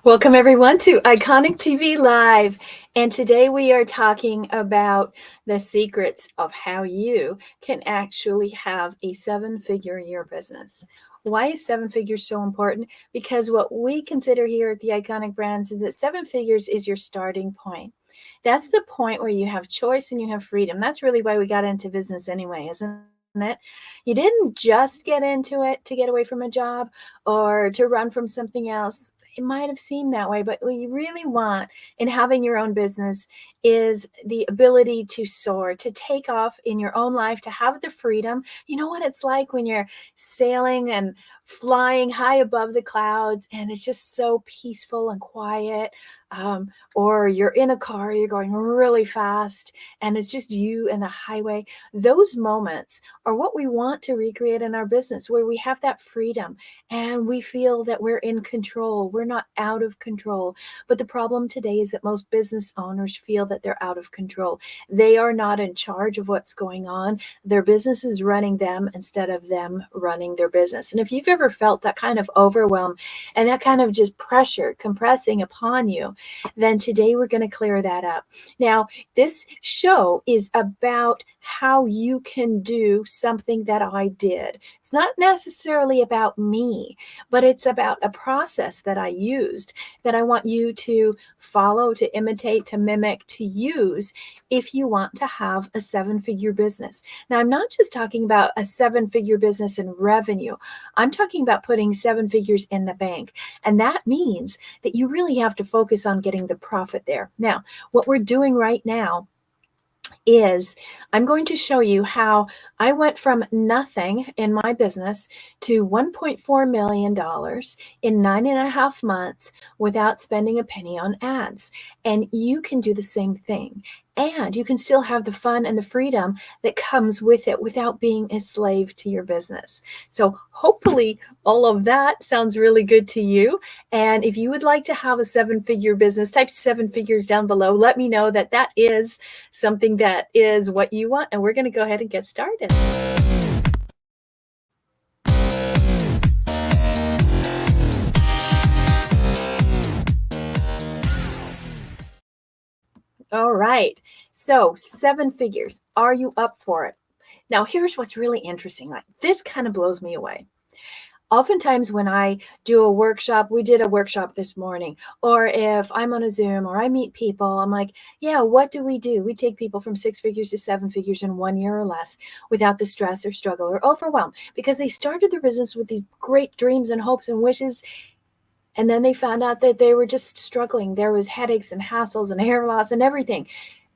Welcome everyone to Iconic TV Live. And today we are talking about the secrets of how you can actually have a seven-figure year business. Why is seven figures so important? Because what we consider here at the Iconic Brands is that seven figures is your starting point. That's the point where you have choice and you have freedom. That's really why we got into business anyway, isn't it? You didn't just get into it to get away from a job or to run from something else. It might have seemed that way, but what you really want in having your own business is the ability to soar, to take off in your own life, to have the freedom. You know what it's like when you're sailing and flying high above the clouds and it's just so peaceful and quiet. Or you're in a car, you're going really fast, and it's just you and the highway. Those moments are what we want to recreate in our business, where we have that freedom and we feel that we're in control. We're not out of control. But the problem today is that most business owners feel that they're out of control. They are not in charge of what's going on. Their business is running them instead of them running their business. And if you've ever felt that kind of overwhelm and that kind of just pressure compressing upon you, then today we're going to clear that up. Now, this show is about how you can do something that I did. It's not necessarily about me, but it's about a process that I used that I want you to follow, to imitate, to mimic, to use if you want to have a seven-figure business. Now, I'm not just talking about a seven-figure business in revenue. I'm talking about putting seven figures in the bank. And that means that you really have to focus on getting the profit there. Now, what we're doing right now is I'm going to show you how I went from nothing in my business to $1.4 million in 9.5 months without spending a penny on ads. And you can do the same thing. And you can still have the fun and the freedom that comes with it without being a slave to your business. So hopefully all of that sounds really good to you. And if you would like to have a seven-figure business, type seven figures down below. Let me know that that is something that is what you want. And we're going to go ahead and get started. All right. So seven figures. Are you up for it? Now, here's what's really interesting. Like this kind of blows me away. Oftentimes when I do a workshop, we did a workshop this morning, or if I'm on a Zoom or I meet people, I'm like, yeah, what do? We take people from six figures to seven figures in 1 year or less without the stress or struggle or overwhelm because they started their business with these great dreams and hopes and wishes. And then they found out that they were just struggling. There was headaches and hassles and hair loss and everything.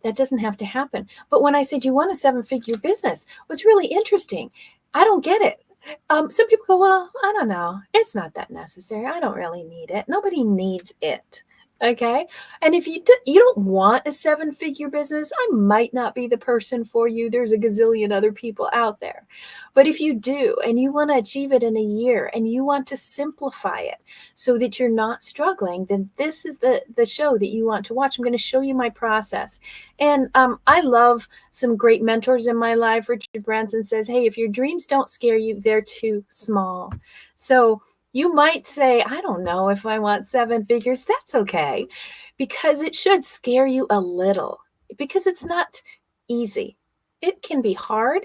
That doesn't have to happen. But when I say, do you want a seven-figure business? What's really interesting, I don't get it. Some people go, well, I don't know. It's not that necessary. I don't really need it. Nobody needs it. Okay. And if you don't want a seven-figure business, I might not be the person for you. There's a gazillion other people out there. But if you do, and you want to achieve it in a year, and you want to simplify it so that you're not struggling, then this is the show that you want to watch. I'm going to show you my process. And I love some great mentors in my life. Richard Branson says, hey, if your dreams don't scare you, they're too small. So you might say, I don't know if I want seven figures. That's okay, because it should scare you a little, because it's not easy. It can be hard,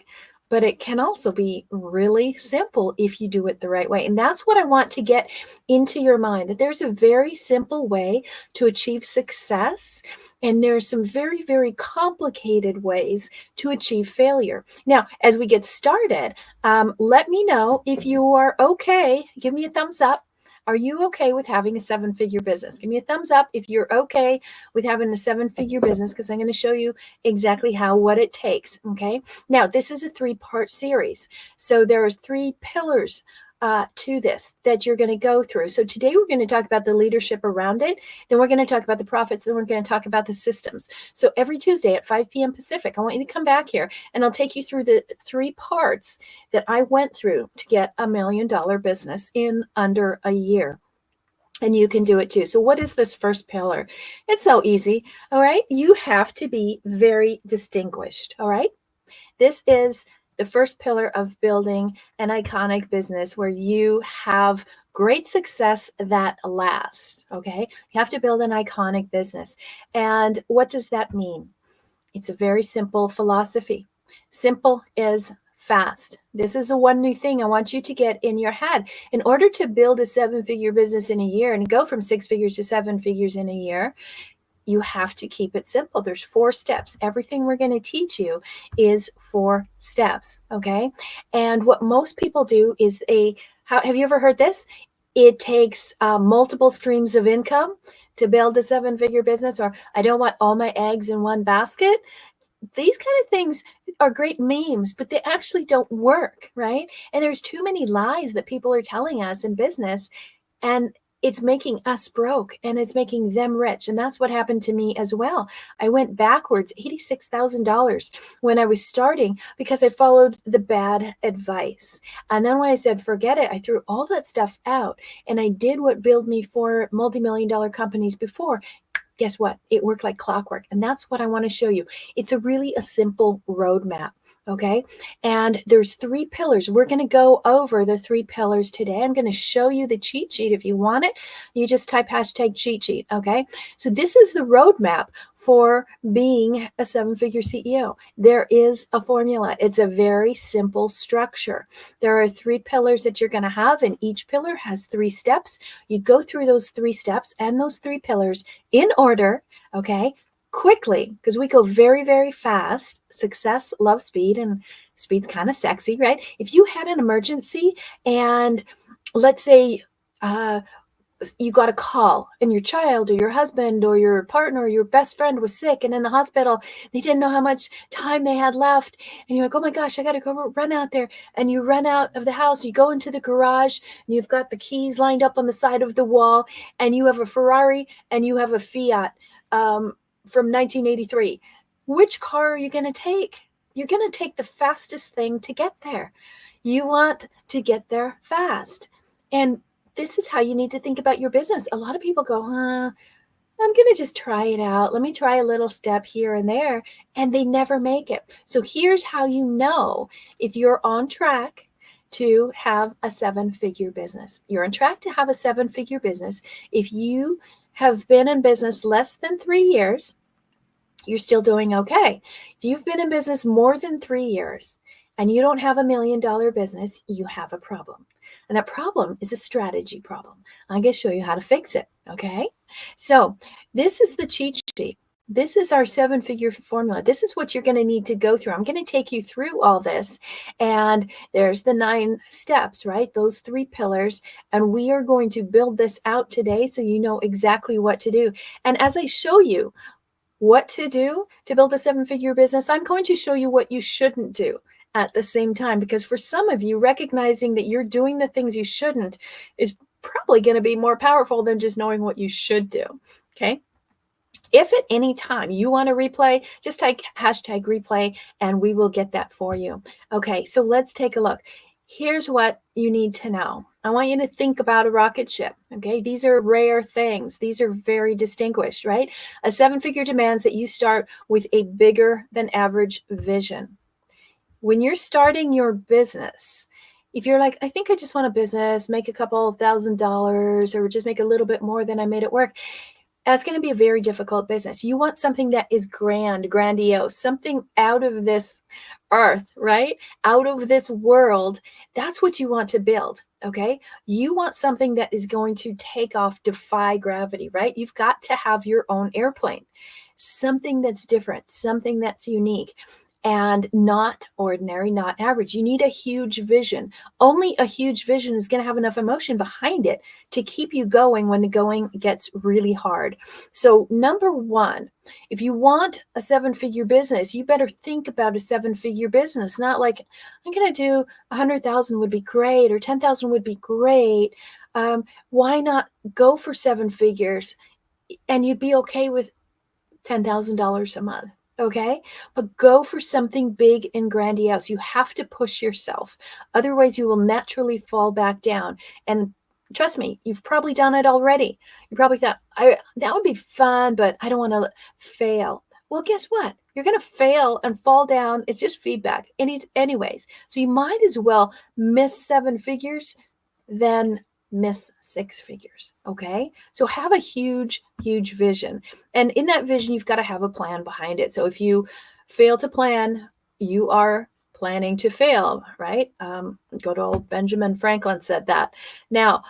but it can also be really simple if you do it the right way. And that's what I want to get into your mind, that there's a very simple way to achieve success. And there's some very, very complicated ways to achieve failure. Now, as we get started, let me know if you are okay. Give me a thumbs up. Are you okay with having a seven-figure business? Give me a thumbs up if you're okay with having a seven-figure business, because I'm going to show you exactly what it takes. Okay. Now, this is a three-part series. So there are three pillars to this that you're going to go through. So today we're going to talk about the leadership around it. Then we're going to talk about the profits. Then we're going to talk about the systems. So every Tuesday at 5 p.m. Pacific, I want you to come back here and I'll take you through the three parts that I went through to get $1 million business in under a year. And you can do it too. So what is this first pillar? It's so easy. All right. You have to be very distinguished. All right. This is the first pillar of building an iconic business where you have great success that lasts. Okay. You have to build an iconic business. And what does that mean? It's a very simple philosophy. Simple is fast. This is the one new thing I want you to get in your head. In order to build a 7-figure business in a year and go from 6 figures to 7 figures in a year, you have to keep it simple. There's 4 steps. Everything we're going to teach you is 4 steps. Okay. And what most people do is have you ever heard this? It takes multiple streams of income to build a 7-figure business, or I don't want all my eggs in one basket. These kind of things are great memes, but they actually don't work, right? And there's too many lies that people are telling us in business, and it's making us broke and it's making them rich. And that's what happened to me as well. I went backwards $86,000 when I was starting because I followed the bad advice. And then when I said, forget it, I threw all that stuff out and I did what built me 4 multi-million-dollar companies before. Guess what? It worked like clockwork. And that's what I want to show you. It's a simple roadmap. Okay. And there's 3 pillars. We're going to go over the 3 pillars today. I'm going to show you the cheat sheet. If you want it, you just type hashtag cheat sheet. Okay. So this is the roadmap for being a 7-figure CEO. There is a formula. It's a very simple structure. There are 3 pillars that you're going to have, and each pillar has 3 steps. You go through those 3 steps and those 3 pillars in order, okay, quickly, because we go very, very fast. Success loves speed, and speed's kind of sexy, right? If you had an emergency and let's say you got a call and your child or your husband or your partner or your best friend was sick and in the hospital, they didn't know how much time they had left, and you're like, oh my gosh, I gotta go run out there, and you run out of the house, you go into the garage, and you've got the keys lined up on the side of the wall, and you have a Ferrari and you have a Fiat from 1983. Which car are you going to take? You're going to take the fastest thing to get there. You want to get there fast. And this is how you need to think about your business. A lot of people go, I'm going to just try it out. Let me try a little step here and there. And they never make it. So here's how you know if you're on track to have a 7-figure business. You're on track to have a 7-figure business if you have been in business less than 3 years. You're still doing okay. If you've been in business more than 3 years and you don't have $1 million business, you have a problem. And that problem is a strategy problem. I'm going to show you how to fix it. Okay. So this is the cheat sheet. This is our 7-figure formula. This is what you're going to need to go through. I'm going to take you through all this. And there's the 9 steps, right? Those 3 pillars. And we are going to build this out today so you know exactly what to do. And as I show you what to do to build a 7-figure business, I'm going to show you what you shouldn't do at the same time, because for some of you, recognizing that you're doing the things you shouldn't is probably going to be more powerful than just knowing what you should do. Okay. If at any time you want to replay, just type hashtag replay and we will get that for you. Okay. So let's take a look. Here's what you need to know. I want you to think about a rocket ship. Okay. These are rare things. These are very distinguished, right? A 7-figure demands that you start with a bigger than average vision. When you're starting your business, if you're like, I think I just want a business, make a couple $1,000 or just make a little bit more than I made it work, that's going to be a very difficult business. You want something that is grandiose, something out of this earth, right? Out of this world. That's what you want to build. Okay. You want something that is going to take off, defy gravity, right? You've got to have your own airplane, something that's different, something that's unique. And not ordinary, not average. You need a huge vision. Only a huge vision is going to have enough emotion behind it to keep you going when the going gets really hard. So number 1, if you want a 7-figure business, you better think about a 7-figure business, not like I'm going to do 100,000 would be great or 10,000 would be great. Why not go for 7 figures and you'd be okay with $10,000 a month? Okay, but go for something big and grandiose. You have to push yourself. Otherwise, you will naturally fall back down. And trust me, you've probably done it already. You probably thought, that would be fun, but I don't want to fail. Well, guess what? You're going to fail and fall down. It's just feedback anyways. So you might as well miss 7 figures than miss six figures. Okay. So have a huge, huge vision. And in that vision, you've got to have a plan behind it. So if you fail to plan, you are planning to fail, right? Good old Benjamin Franklin said that. Now,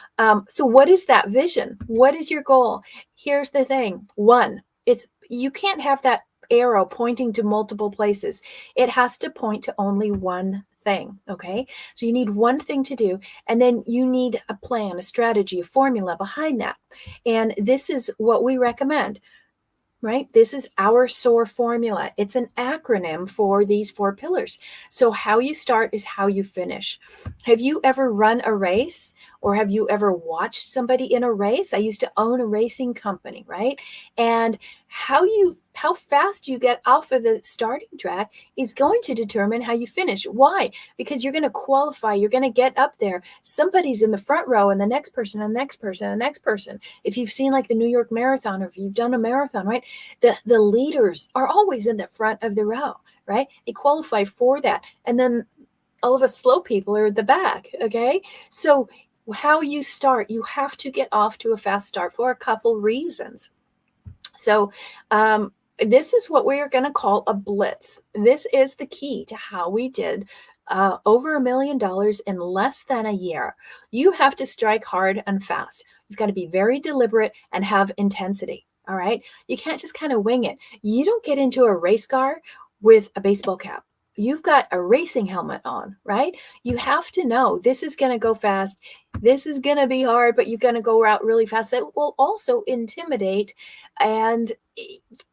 so what is that vision? What is your goal? Here's the thing. One, it's you can't have that arrow pointing to multiple places. It has to point to only one thing. Okay. So you need one thing to do, and then you need a plan, a strategy, a formula behind that. And this is what we recommend, right? This is our SOAR formula. It's an acronym for these four pillars. So how you start is how you finish. Have you ever run a race, or have you ever watched somebody in a race? I used to own a racing company, right? And how fast you get off of the starting track is going to determine how you finish. Why? Because you're going to qualify, you're going to get up there. Somebody's in the front row, and the next person, and the next person, and the next person. If you've seen like the New York Marathon, or if you've done a marathon, right? The leaders are always in the front of the row, right? They qualify for that. And then all of us slow people are at the back. Okay. So how you start, you have to get off to a fast start for a couple reasons. So this is what we are going to call a blitz. This is the key to how we did over $1 million in less than a year. You have to strike hard and fast. You've got to be very deliberate and have intensity. All right. You can't just kind of wing it. You don't get into a race car with a baseball cap. You've got a racing helmet on, right? You have to know this is going to go fast. This is going to be hard, but you're going to go out really fast. That will also intimidate and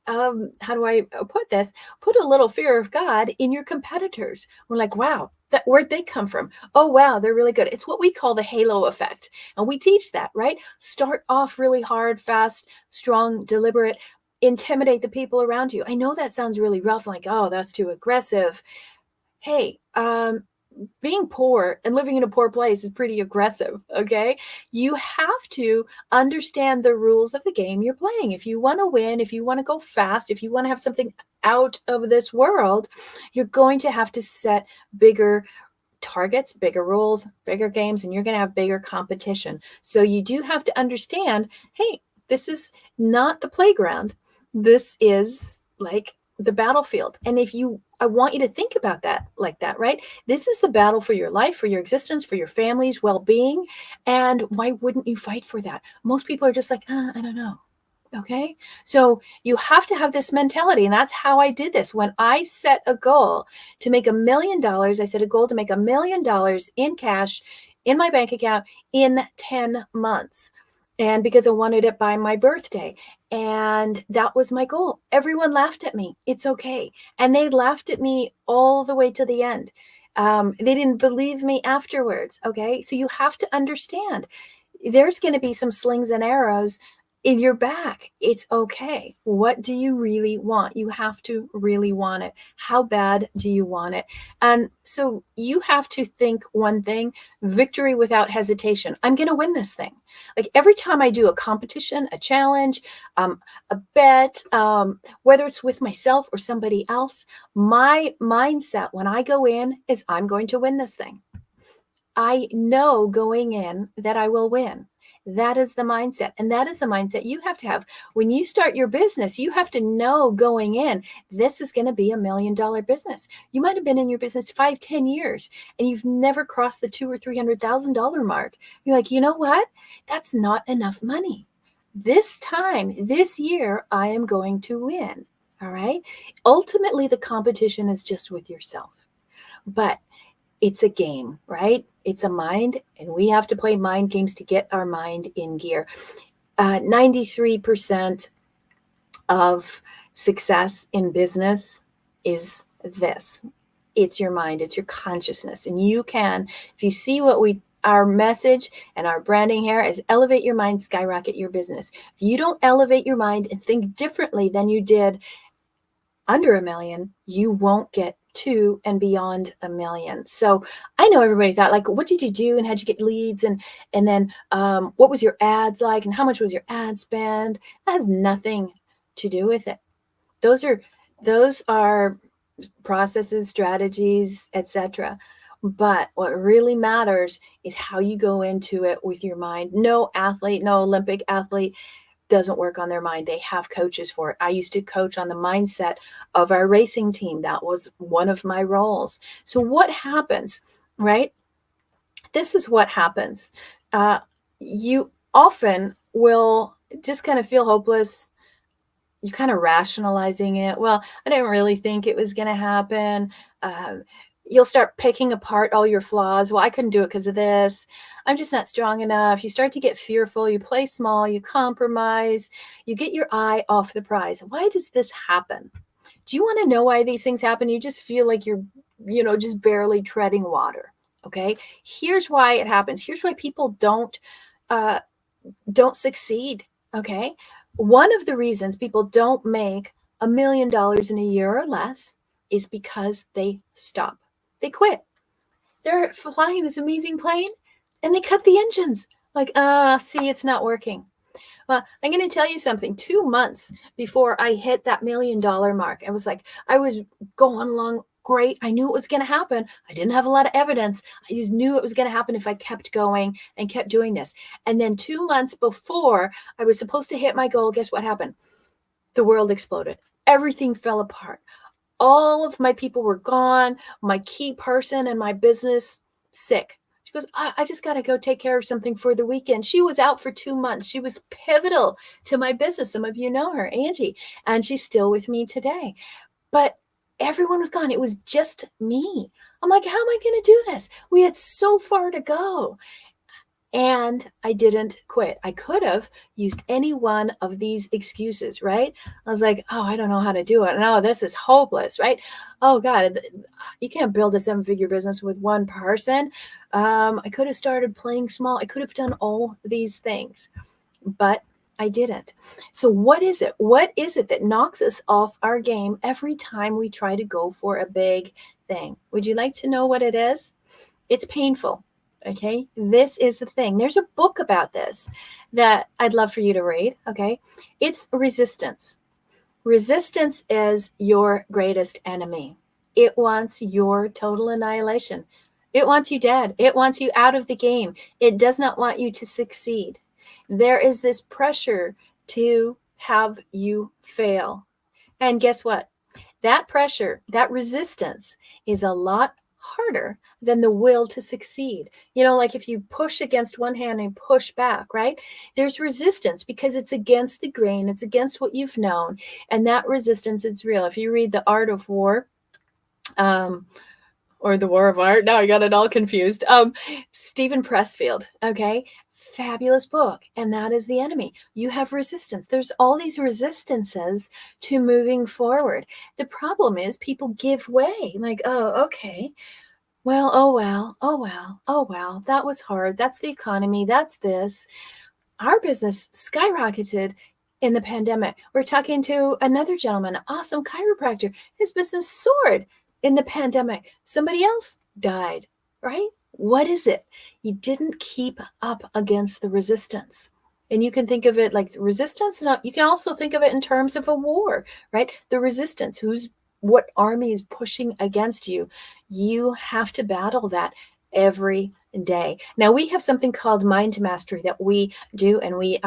how do I put this? Put a little fear of God in your competitors. We're like, wow, where'd they come from? Oh, wow, they're really good. It's what we call the halo effect. And we teach that, right? Start off really hard, fast, strong, deliberate, intimidate the people around you. I know that sounds really rough, like, oh, that's too aggressive. Hey, being poor and living in a poor place is pretty aggressive. Okay. You have to understand the rules of the game you're playing. If you want to win, if you want to go fast, if you want to have something out of this world, you're going to have to set bigger targets, bigger rules, bigger games, and you're going to have bigger competition. So you do have to understand, hey, this is not the playground. This is like the battlefield. And I want you to think about that like that, right? This is the battle for your life, for your existence, for your family's well-being. And why wouldn't you fight for that? Most people are just like, I don't know. Okay. So you have to have this mentality. And that's how I did this. When I set a goal to make $1 million, I set a goal to make $1 million in cash in my bank account in 10 months. And because I wanted it by my birthday. And that was my goal. Everyone laughed at me. It's okay. And they laughed at me all the way to the end. They didn't believe me afterwards. Okay. So you have to understand there's going to be some slings and arrows in your back. It's okay. What do you really want? You have to really want it. How bad do you want it? And so you have to think one thing: victory without hesitation. I'm going to win this thing. Like every time I do a competition, a challenge, a bet, whether it's with myself or somebody else, my mindset when I go in is I'm going to win this thing. I know going in that I will win. That is the mindset. And that is the mindset you have to have. When you start your business, you have to know going in, this is going to be $1 million business. You might have been in your business 5, 10 years and you've never crossed the $200,000 or $300,000 mark. You're like, you know what? That's not enough money. This time, this year, I am going to win. All right. Ultimately, the competition is just with yourself. But it's a game, right? It's a mind, and we have to play mind games to get our mind in gear. 93% of success in business is this. It's your mind, it's your consciousness. And you can, if you see our message and our branding here is elevate your mind, skyrocket your business. If you don't elevate your mind and think differently than you did under $1 million, you won't get to and beyond $1 million. So I know everybody thought, like, what did you do and how'd you get leads? And then what was your ads like? And how much was your ad spend? That has nothing to do with it. Those are processes, strategies, etc. But what really matters is how you go into it with your mind. No athlete, no Olympic athlete doesn't work on their mind. They have coaches for it. I used to coach on the mindset of our racing team. That was one of my roles. So, what happens, right? This is what happens. You often will just kind of feel hopeless. You kind of rationalizing it. Well, I didn't really think it was going to happen. Um, you'll start picking apart all your flaws. Well, I couldn't do it because of this. I'm just not strong enough. You start to get fearful. You play small. You compromise. You get your eye off the prize. Why does this happen? Do you want to know why these things happen? You just feel like you're, just barely treading water. Okay. Here's why it happens. Here's why people uh, don't succeed. Okay. One of the reasons people don't make $1 million in a year or less is because they stop. They quit. They're flying this amazing plane and they cut the engines. Like, see, it's not working. Well, I'm going to tell you something. 2 months before I hit that $1 million mark, I was going along great. I knew it was going to happen. I didn't have a lot of evidence. I just knew it was going to happen if I kept going and kept doing this. And then 2 months before I was supposed to hit my goal, guess what happened? The world exploded. Everything fell apart. All of my people were gone. My key person in my business, sick. She goes, I just got to go take care of something for the weekend. She was out for 2 months. She was pivotal to my business. Some of you know her, Angie, and she's still with me today. But everyone was gone. It was just me. I'm like, how am I going to do this? We had so far to go. And I didn't quit. I could have used any one of these excuses, right? I was like, oh, I don't know how to do it. No, this is hopeless, right? Oh, God, you can't build a 7-figure business with one person. I could have started playing small. I could have done all these things, but I didn't. So, what is it? What is it that knocks us off our game every time we try to go for a big thing? Would you like to know what it is? It's painful. Okay. This is the thing. There's a book about this that I'd love for you to read. Okay. It's resistance. Resistance is your greatest enemy. It wants your total annihilation. It wants you dead. It wants you out of the game. It does not want you to succeed. There is this pressure to have you fail. And guess what? That pressure, that resistance is a lot harder than the will to succeed. Like if you push against one hand and push back, right? There's resistance because it's against the grain, it's against what you've known. And that resistance is real. If you read The Art of War, or The War of Art, now I got it all confused. Stephen Pressfield, okay? Fabulous book. And that is the enemy. You have resistance. There's all these resistances to moving forward. The problem is people give way. Like, oh, okay. Well, oh, well, oh, well, oh, well, that was hard. That's the economy. That's this. Our business skyrocketed in the pandemic. We're talking to another gentleman, an awesome chiropractor. His business soared in the pandemic. Somebody else died, right? What is it? You didn't keep up against the resistance. And you can think of it like resistance. Now, you can also think of it in terms of a war, right? The resistance, what army is pushing against you. You have to battle that every day. Now, we have something called Mind Mastery that we do, and we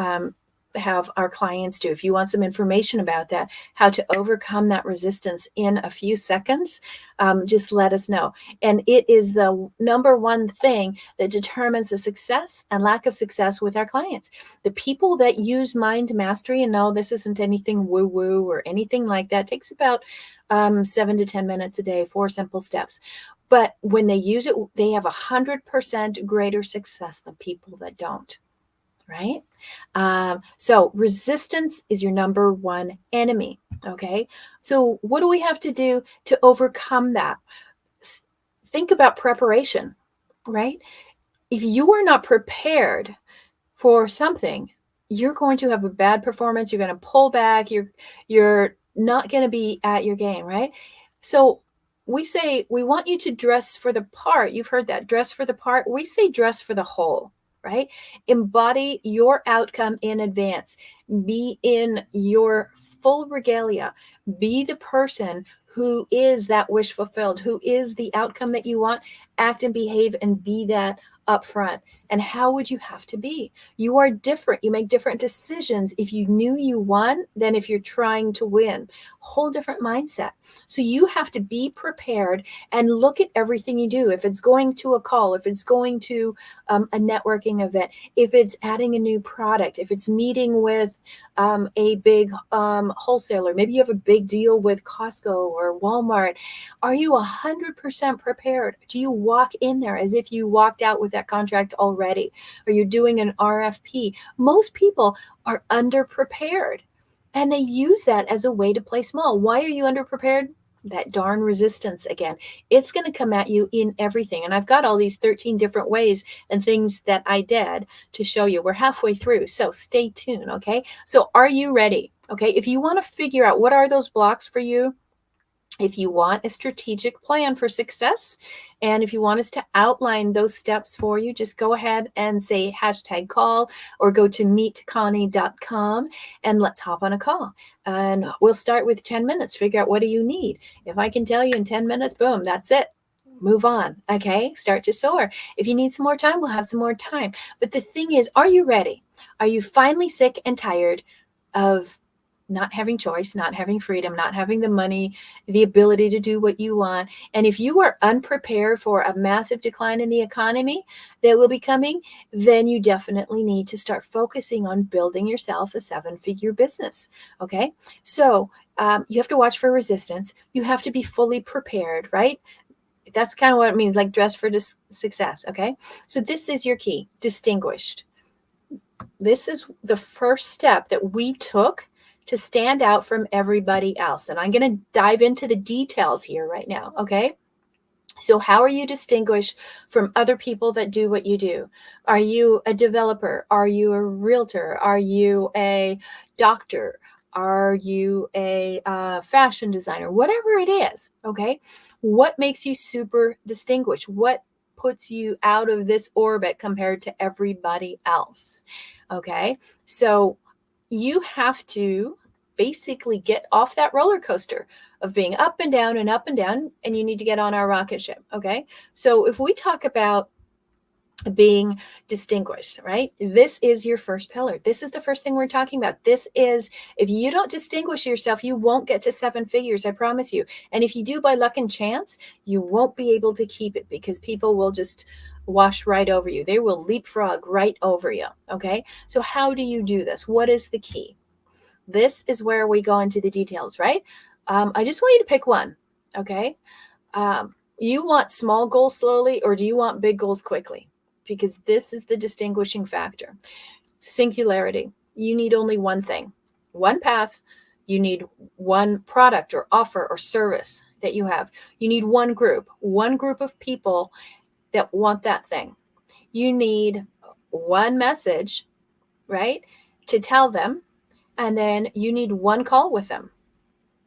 have our clients do. If you want some information about that, how to overcome that resistance in a few seconds, just let us know. And it is the number one thing that determines the success and lack of success with our clients. The people that use Mind Mastery, and no, this isn't anything woo-woo or anything like that, it takes about 7 to 10 minutes a day, 4 simple steps. But when they use it, they have 100% greater success than people that don't. Right? So resistance is your number one enemy. Okay. So what do we have to do to overcome that? Think about preparation, right? If you are not prepared for something, you're going to have a bad performance. You're going to pull back. You're not going to be at your game, right? So we say we want you to dress for the part. You've heard that, dress for the part. We say dress for the whole. Right? Embody your outcome in advance. Be in your full regalia. Be the person who is that wish fulfilled, who is the outcome that you want. Act and behave and be that up front. And how would you have to be? You are different. You make different decisions if you knew you won than if you're trying to win. Whole different mindset. So you have to be prepared and look at everything you do. If it's going to a call, if it's going to a networking event, if it's adding a new product, if it's meeting with a big wholesaler, maybe you have a big deal with Costco or Walmart. Are you 100% prepared? Do you walk in there as if you walked out with that contract already? Or you're doing an RFP? Most people are underprepared, and they use that as a way to play small. Why are you underprepared? That darn resistance again. It's going to come at you in everything. And I've got all these 13 different ways and things that I did to show you. We're halfway through, so stay tuned, okay? So are you ready? Okay, if you want to figure out what are those blocks for you, if you want a strategic plan for success, and if you want us to outline those steps for you, just go ahead and say #call or go to meetconnie.com and let's hop on a call. And we'll start with 10 minutes, figure out what do you need. If I can tell you in 10 minutes, boom, that's it. Move on, okay? Start to soar. If you need some more time, we'll have some more time. But the thing is, are you ready? Are you finally sick and tired of not having choice, not having freedom, not having the money, the ability to do what you want? And if you are unprepared for a massive decline in the economy that will be coming, then you definitely need to start focusing on building yourself a 7-figure business. Okay. So you have to watch for resistance. You have to be fully prepared, right? That's kind of what it means, like dress for success. Okay. So this is your key: distinguished. This is the first step that we took to stand out from everybody else. And I'm going to dive into the details here right now. Okay. So how are you distinguished from other people that do what you do? Are you a developer? Are you a realtor? Are you a doctor? Are you a fashion designer? Whatever it is, okay? What makes you super distinguished? What puts you out of this orbit compared to everybody else? Okay, so you have to basically get off that roller coaster of being up and down and up and down, and you need to get on our rocket ship. Okay, so if we talk about being distinguished, right? This is your first pillar. This is the first thing we're talking about. This is, if you don't distinguish yourself, you won't get to 7 figures, I promise you. And if you do by luck and chance, you won't be able to keep it because people will just wash right over you. They will leapfrog right over you. Okay. So how do you do this? What is the key? This is where we go into the details, right? I just want you to pick one. Okay. You want small goals slowly, or do you want big goals quickly? Because this is the distinguishing factor. Singularity. You need only one thing, one path. You need one product or offer or service that you have. You need one group of people that want that thing. You need one message, right, to tell them. And then you need one call with them,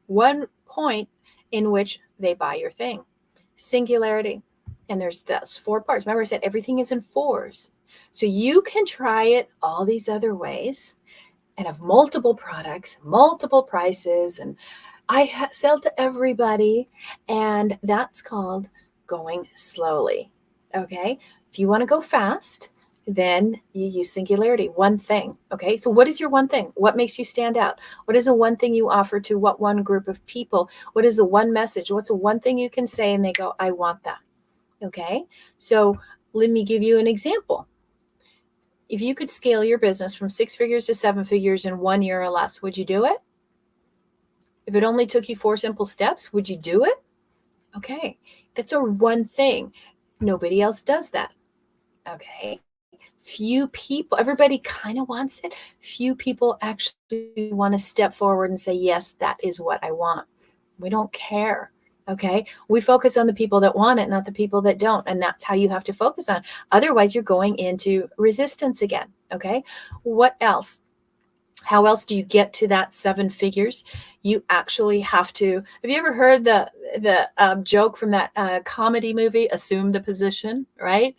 one point in which they buy your thing. Singularity. And there's those 4 parts. Remember, I said everything is in 4s. So you can try it all these other ways and have multiple products, multiple prices, and I sell to everybody. And that's called going slowly. Okay. If you want to go fast, then you use singularity, one thing. Okay. So what is your one thing? What makes you stand out? What is the one thing you offer to what one group of people? What is the one message? What's the one thing you can say and they go, I want that. Okay. So let me give you an example. If you could scale your business from 6 figures to 7 figures in 1 year or less, would you do it? If it only took you 4 simple steps, would you do it? Okay. That's our one thing. Nobody else does that. Okay. Few people, everybody kind of wants it. Few people actually want to step forward and say, yes, that is what I want. We don't care. Okay. We focus on the people that want it, not the people that don't. And that's how you have to focus on. Otherwise, you're going into resistance again. Okay. What else? How else do you get to that 7 figures? You actually have to. Have you ever heard the joke from that comedy movie, Assume the Position, right?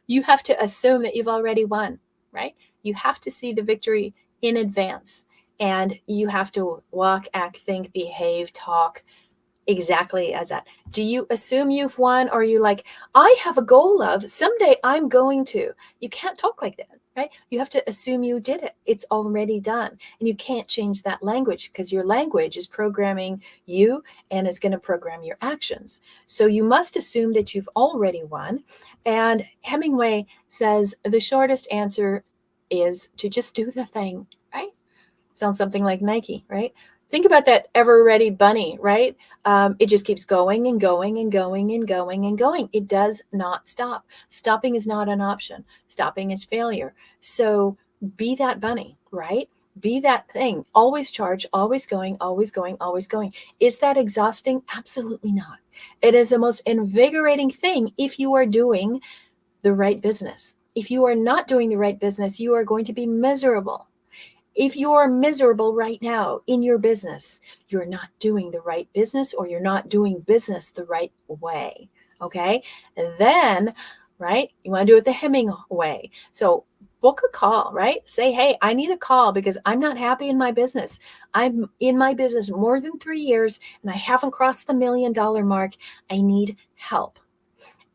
You have to assume that you've already won, right? You have to see the victory in advance. And you have to walk, act, think, behave, talk exactly as that. Do you assume you've won, or are you like, I have a goal of someday I'm going to? You can't talk like that, right? You have to assume you did it. It's already done. And you can't change that language because your language is programming you and it's going to program your actions. So you must assume that you've already won. And Hemingway says the shortest answer is to just do the thing, right? Sounds something like Nike, right? Think about that ever ready bunny, right? It just keeps going and going and going and going and going. It does not stop. Stopping is not an option. Stopping is failure. So be that bunny, right? Be that thing. Always charge, always going, always going, always going. Is that exhausting? Absolutely not. It is the most invigorating thing if you are doing the right business. If you are not doing the right business, you are going to be miserable. If you're miserable right now in your business, you're not doing the right business, or you're not doing business the right way. Okay. And then, right, you want to do it the Hemingway. So book a call, right? Say, hey, I need a call because I'm not happy in my business. I'm in my business more than 3 years and I haven't crossed the $1 million mark. I need help.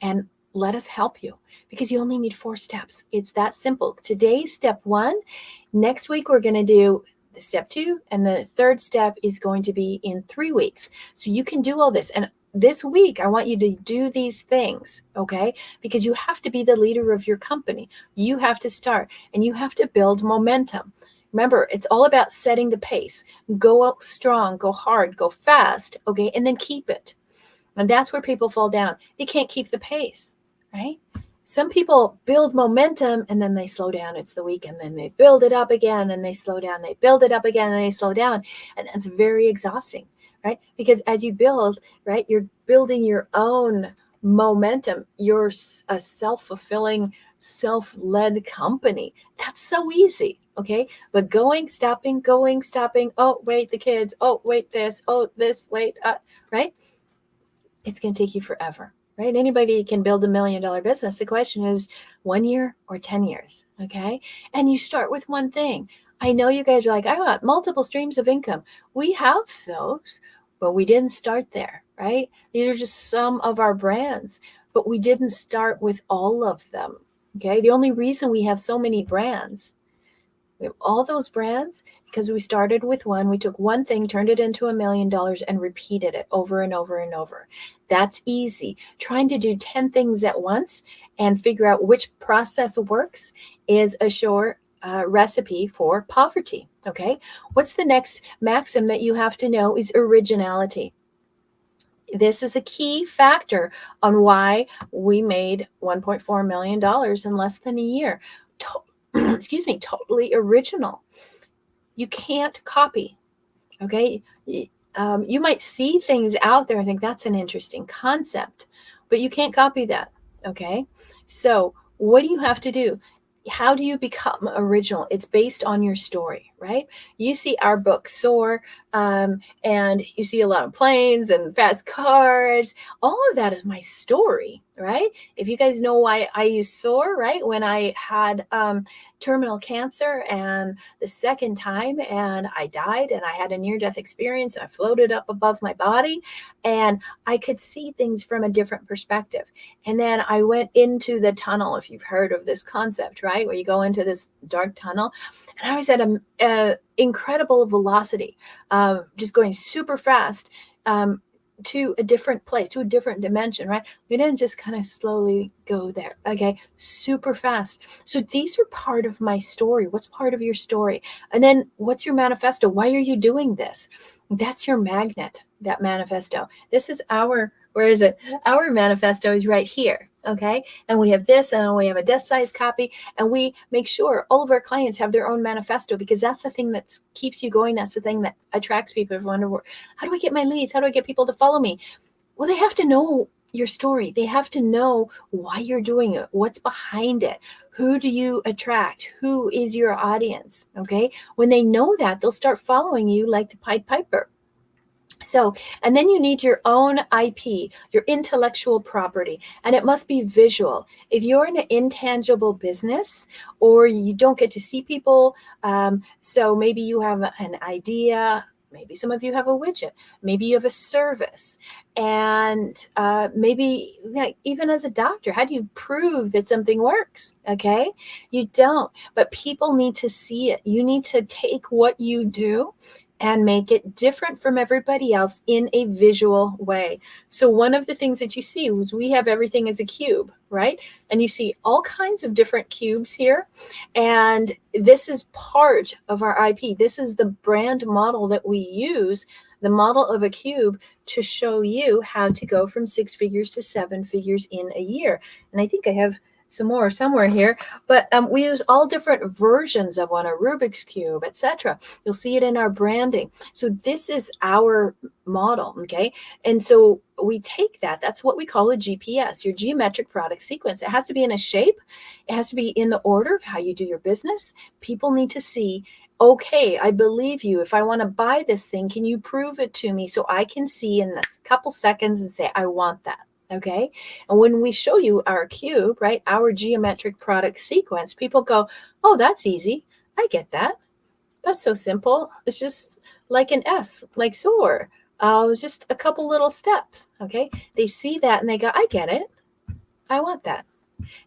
And let us help you, because you only need 4 steps. It's that simple. Today's step 1. Next week, we're going to do step 2. And the third step is going to be in 3 weeks. So you can do all this. And this week, I want you to do these things, okay? Because you have to be the leader of your company. You have to start and you have to build momentum. Remember, it's all about setting the pace. Go out strong, go hard, go fast, okay? And then keep it. And that's where people fall down. They can't keep the pace, right? Some people build momentum and then they slow down. It's the weekend, then they build it up again and they slow down. They build it up again and they slow down. And it's very exhausting, right? Because as you build, right, you're building your own momentum. You're a self-fulfilling, self-led company. That's so easy, okay? But going, stopping, oh, wait, the kids, oh, wait, this, oh, this, wait, right? It's going to take you forever, right? Anybody can build $1 million business. The question is 1 year or 10 years, okay? And you start with one thing. I know you guys are like, I want multiple streams of income. We have those, but we didn't start there, right? These are just some of our brands, but we didn't start with all of them, okay? The only reason we have so many brands, we have all those brands because we started with one. We took one thing, turned it into $1 million, and repeated it over and over and over. That's easy. Trying to do 10 things at once and figure out which process works is a sure recipe for poverty. Okay. What's the next maxim that you have to know is originality. This is a key factor on why we made $1.4 million in less than a year. Excuse me, totally original. You can't copy, okay? You might see things out there and think that's an interesting concept, but you can't copy that, okay? So what do you have to do? How do you become original? It's based on your story, right? You see our book Soar, and you see a lot of planes and fast cars. All of that is my story, right? If you guys know why I use Soar, right? When I had terminal cancer and the second time, and I died, and I had a near-death experience, and I floated up above my body, and I could see things from a different perspective. And then I went into the tunnel, if you've heard of this concept, right? Where you go into this dark tunnel. And I was at an incredible velocity, just going super fast to a different place, to a different dimension, right? We didn't just kind of slowly go there, okay? Super fast. So these are part of my story. What's part of your story? And then what's your manifesto? Why are you doing this? That's your magnet, that manifesto. This is where is it? Our manifesto is right here, okay? And we have this, and we have a desk-sized copy, and we make sure all of our clients have their own manifesto, because that's the thing that keeps you going. That's the thing that attracts people. If you wonder, how do I get my leads? How do I get people to follow me? Well, they have to know your story. They have to know why you're doing it, what's behind it. Who do you attract? Who is your audience? Okay. When they know that, they'll start following you like the Pied Piper. So, and then you need your own IP, your intellectual property, and it must be visual. If you're in an intangible business or you don't get to see people, so maybe you have an idea, maybe some of you have a widget, maybe you have a service, and maybe like, even as a doctor, how do you prove that something works? Okay, you don't, but people need to see it. You need to take what you do and make it different from everybody else in a visual way. So one of the things that you see was we have everything as a cube, right? And you see all kinds of different cubes here. And this is part of our IP. This is the brand model that we use, the model of a cube, to show you how to go from 6 figures to 7 figures in a year. And I think I have some more somewhere here, but we use all different versions of one, a Rubik's Cube, etc. You'll see it in our branding. So this is our model, okay? And so we take that. That's what we call a GPS, your geometric product sequence. It has to be in a shape. It has to be in the order of how you do your business. People need to see, okay, I believe you. If I want to buy this thing, can you prove it to me so I can see in a couple seconds and say, I want that? Okay. And when we show you our cube, right, our geometric product sequence, people go, oh, that's easy. I get that. That's so simple. It's just like an S, like soar. It's just a couple little steps. Okay. They see that and they go, I get it. I want that.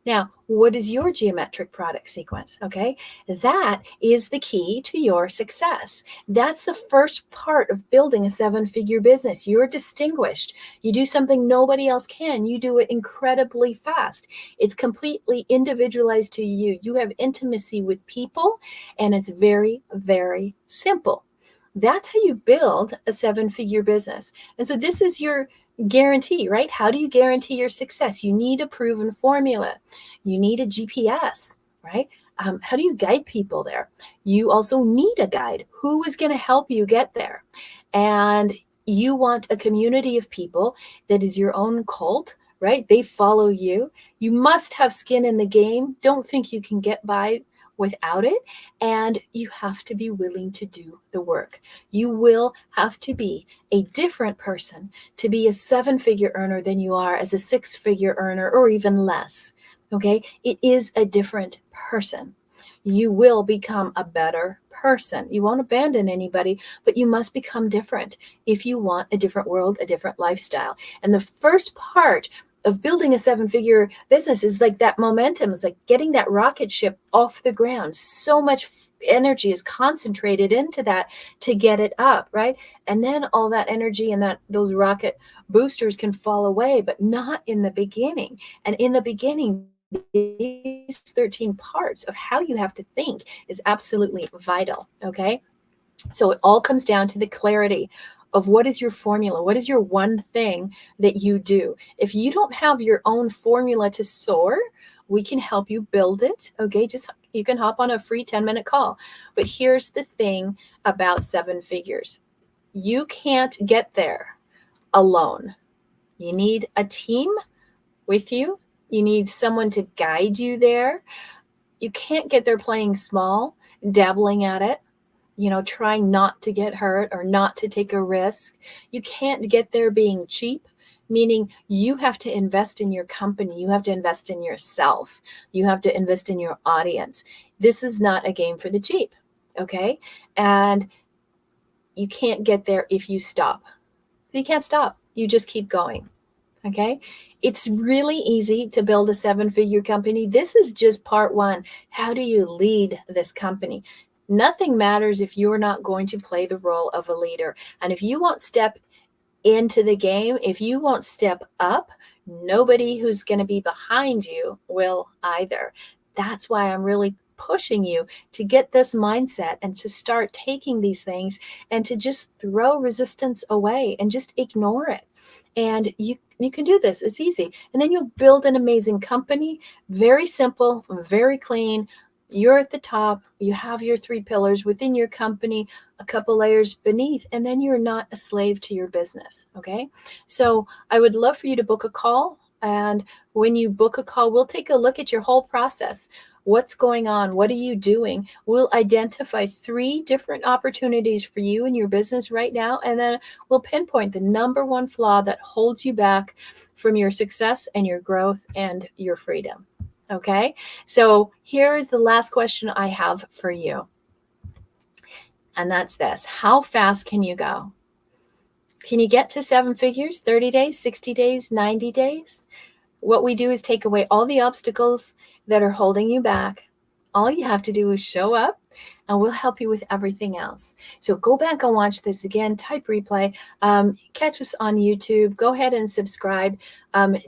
Now, what is your geometric product sequence? Okay, that is the key to your success. That's the first part of building a 7-figure business. You're distinguished. You do something nobody else can. You do it incredibly fast. It's completely individualized to you. You have intimacy with people, and it's very, very simple. That's how you build a 7-figure business. And so this is your guarantee, right? How do you guarantee your success? You need a proven formula. You need a GPS, right? How do you guide people there? You also need a guide. Who is going to help you get there? And you want a community of people that is your own cult, right? They follow you. You must have skin in the game. Don't think you can get by without it. And you have to be willing to do the work. You will have to be a different person to be a 7-figure earner than you are as a 6-figure earner or even less. Okay, it is a different person. You will become a better person. You won't abandon anybody, but you must become different if you want a different world, a different lifestyle. And the first part of building a 7-figure business is like that momentum. It's like getting that rocket ship off the ground. So much energy is concentrated into that to get it up, right? And then all that energy and those rocket boosters can fall away, but not in the beginning. And in the beginning, these 13 parts of how you have to think is absolutely vital. Okay. So it all comes down to the clarity of what is your formula? What is your one thing that you do? If you don't have your own formula to soar, we can help you build it. Okay. Just you can hop on a free 10-minute call. But here's the thing about 7 figures. You can't get there alone. You need a team with you. You need someone to guide you there. You can't get there playing small, dabbling at it, trying not to get hurt or not to take a risk. You can't get there being cheap, meaning you have to invest in your company. You have to invest in yourself. You have to invest in your audience. This is not a game for the cheap, okay? And you can't get there if you stop. You can't stop. You just keep going. Okay. It's really easy to build a 7-figure company. This is just part 1. How do you lead this company? Nothing matters if you're not going to play the role of a leader. And if you won't step into the game, if you won't step up, nobody who's going to be behind you will either. That's why I'm really pushing you to get this mindset and to start taking these things and to just throw resistance away and just ignore it. And you can do this. It's easy. And then you'll build an amazing company. Very simple, very clean. You're at the top. You have your 3 pillars within your company, a couple layers beneath, and then you're not a slave to your business. Okay. So I would love for you to book a call. And when you book a call, we'll take a look at your whole process. What's going on? What are you doing? We'll identify 3 different opportunities for you in your business right now, and then we'll pinpoint the number one flaw that holds you back from your success and your growth and your freedom. Okay? So here's the last question I have for you. And that's this: how fast can you go? Can you get to 7 figures, 30 days, 60 days, 90 days? What we do is take away all the obstacles that are holding you back. All you have to do is show up, and we'll help you with everything else. So go back and watch this again, type replay, catch us on YouTube. Go ahead and subscribe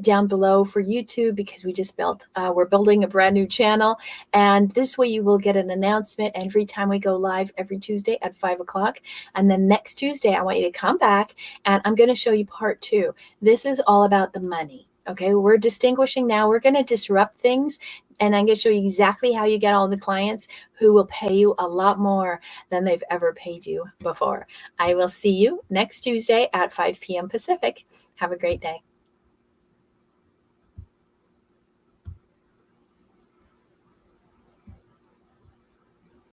down below for YouTube, because we're building a brand new channel. And this way you will get an announcement every time we go live every Tuesday at 5 o'clock. And then next Tuesday, I want you to come back and I'm going to show you part 2. This is all about the money. Okay, we're distinguishing now. We're going to disrupt things, and I'm going to show you exactly how you get all the clients who will pay you a lot more than they've ever paid you before. I will see you next Tuesday at 5 p.m. Pacific. Have a great day.